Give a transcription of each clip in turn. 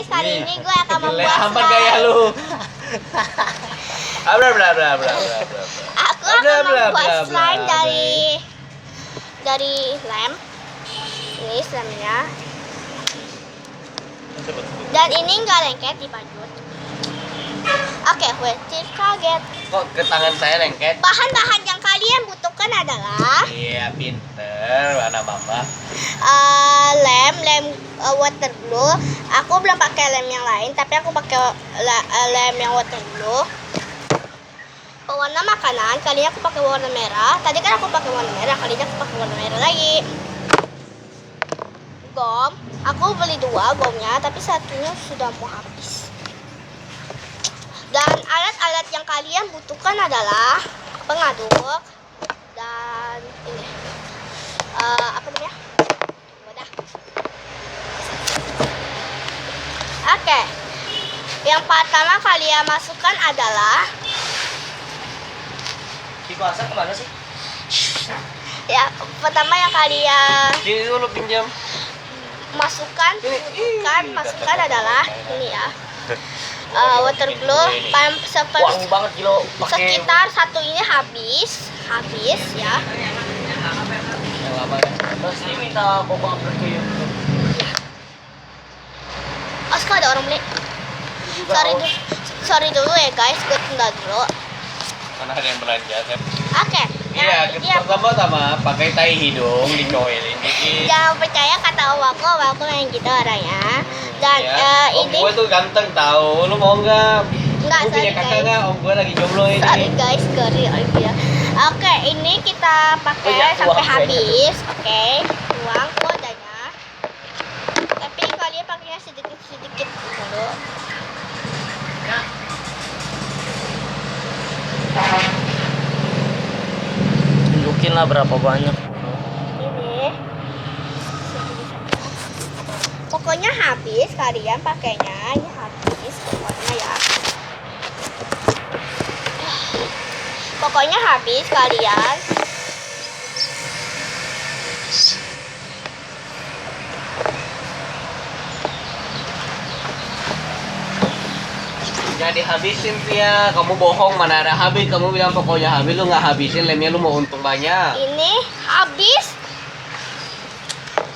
guys, kali ini gue akan membuat Apa slime. gaya lu? Abra bra bra bra bra. Aku akan membuat slime dari lem. Ini slime-nya. Dan ini nggak lengket di baju. Oke, wajib kaget. Kok ke tangan saya lengket? Bahan-bahan yang kalian butuhkan adalah Iya, pinter, anak mama. lem water glue. Aku belum pakai lem yang lain, tapi aku pakai lem yang water glue. Pewarna makanan, kali ini aku pakai warna merah. Tadi kan aku pakai warna merah, kali ini aku pakai warna merah lagi. Gom, aku beli 2 gomnya, tapi satunya sudah mau habis. Dan alat-alat yang kalian butuhkan adalah pengaduk dan ini apa namanya? Wadah. Oke. Yang pertama kalian masukkan adalah Di pasar kemana sih? ya pertama yang kalian Sini dulu pinjam. masukkan adalah ini ya. Water glue Wangi banget kilo pakai sekitar satu ini habis ya. yang lama ya. Terus ini minta boba berkuyu. Sekarang ada orang beli. Sorry dulu ya guys, gue tinggal dulu. Mana ada yang belanja kan? Oke. Iya, pertama-tama pakai tai hidung dicoelin dikit. Jangan percaya kata om aku yang gitu orangnya. Dan Om ini gue tuh ganteng tahu. Lu mau nggak? Enggak, Lu punya sorry, kakak guys. nggak? Om gue lagi jomblo ini. sorry guys, ya. Oke, ini kita pakai Banyak sampai uang, habis. Oke, uang kodanya. Tapi kalian pakainya sedikit dulu. Tunjukin lah berapa banyak. Ini pokoknya habis kalian pakainya, ini habis pokoknya ya. Pokoknya habis kalian. Jadi habisin Via, kamu bohong, mana ada habis. Kamu bilang pokoknya habis, lu nggak habisin, lemnya lu mau untung banyak. Ini habis.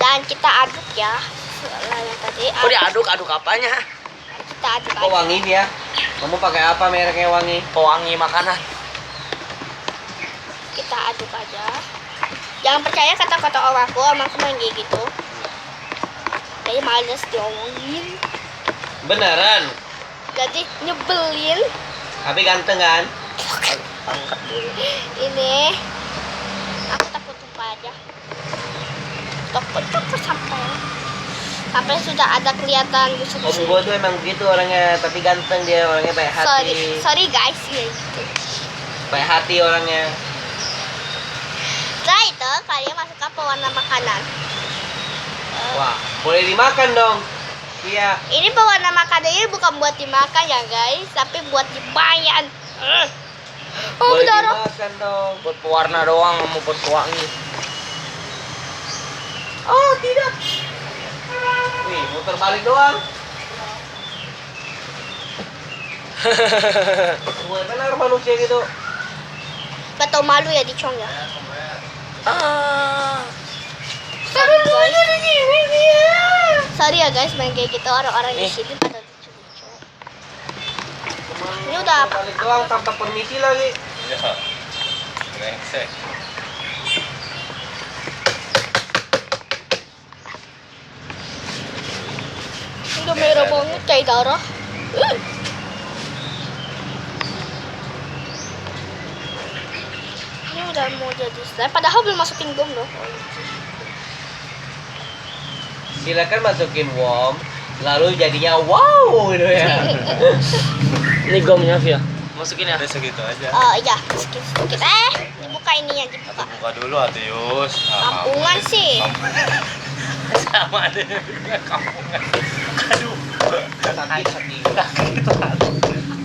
Dan kita aduk ya. Setelah yang tadi Kok diaduk apanya? kita aduk Kok aja. wangi dia? Kamu pakai apa mereknya wangi? Pewangi makanan. Kita aduk aja. Jangan percaya kata-kata om aku main kayak gitu. Jadi males diomongin. Beneran? Jadi nyebelin. Tapi ganteng kan? Angkat dulu. Ini aku takut tumpah aja. Takut sampai sudah ada kelihatan busuk. Om gue tuh emang gitu orangnya, tapi ganteng dia orangnya, baik hati. Sorry guys ya gitu. Baik hati orangnya. Setelah itu kalian masukkan pewarna makanan. Wah, boleh dimakan dong. Iya. Ini pewarna makanannya bukan buat dimakan ya guys, tapi buat dibayar. Oh Boleh berdarah. dimakan dong. Buat pewarna doang, mau buat pewangi. Oh, tidak. Wih, muter balik doang. Benar manusia gitu. Gak tau malu ya dicong ya. Ah. Sorry ya guys, main kayak gitu orang-orang di sini pada lucu-lucu. Ini udah apa? Balik doang tanpa permisi lagi. Iya. Brengsek. Ini udah merah banget kayak darah. Ini udah mau jadi slime, padahal belum masukin gom loh. Silakan masukin worm, lalu jadinya wow gitu ya. Ini gomnya Via. Masukin ya. Udah segitu aja. Iya, sedikit. Dibuka ini ya, dibuka. Buka dulu Atius. Kampungan sih. Sama deh. Kampungan. Aduh. Sakit.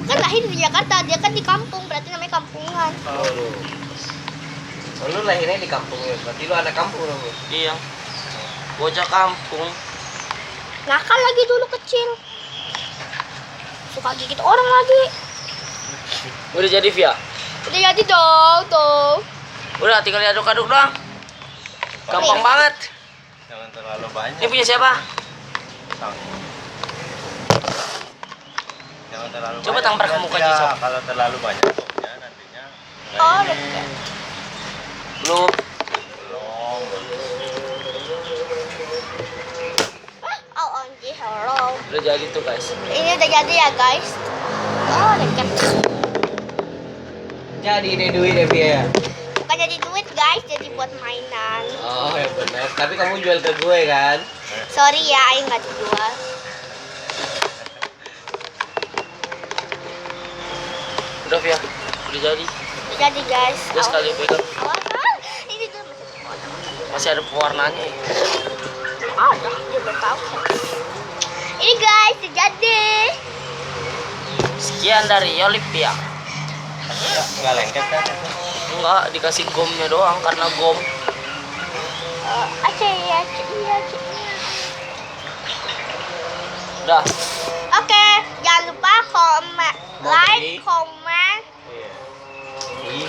Kan lahir di Jakarta, dia kan di kampung, berarti namanya kampungan. Oh, lu lahirnya di kampung ya, berarti lu anak kampung dong. Iya. Bocah kampung. Nakal lagi dulu kecil. Suka gigit orang lagi. Udah jadi Via. Udah jadi dong, tuh. Udah tinggal diaduk-aduk doang. Gampang banget. Jangan terlalu banyak. Ini punya siapa? Tang. Jangan terlalu Coba banyak. tampar ke muka Nanti ya, Jisok. kalau terlalu banyak sopnya nantinya. Oh, nggak ini. udah. Belum. Belum. Oh, OMG, hello. Udah jadi tuh guys. Ini udah jadi ya, guys. Oh, dekat. Jadi ini duit ya Via. Bukan jadi duit, guys. Jadi buat mainan. Oh ya benar. Tapi kamu jual ke gue kan? Sorry ya, Aing nggak dijual. Udah Via. Udah jadi. Udah jadi, guys. Udah sekali pegang. Awas, ah. Ini tuh Masih ada pewarnanya. Ya. ada. Dia bertahu. Ini, guys, udah jadi. Sekian dari Olivia. Nggak lengket kan? Enggak, dikasih gomnya doang karena gom. Aceh, iya. Udah. Oke, jangan lupa komen, Mau like, beli? komen, Iya.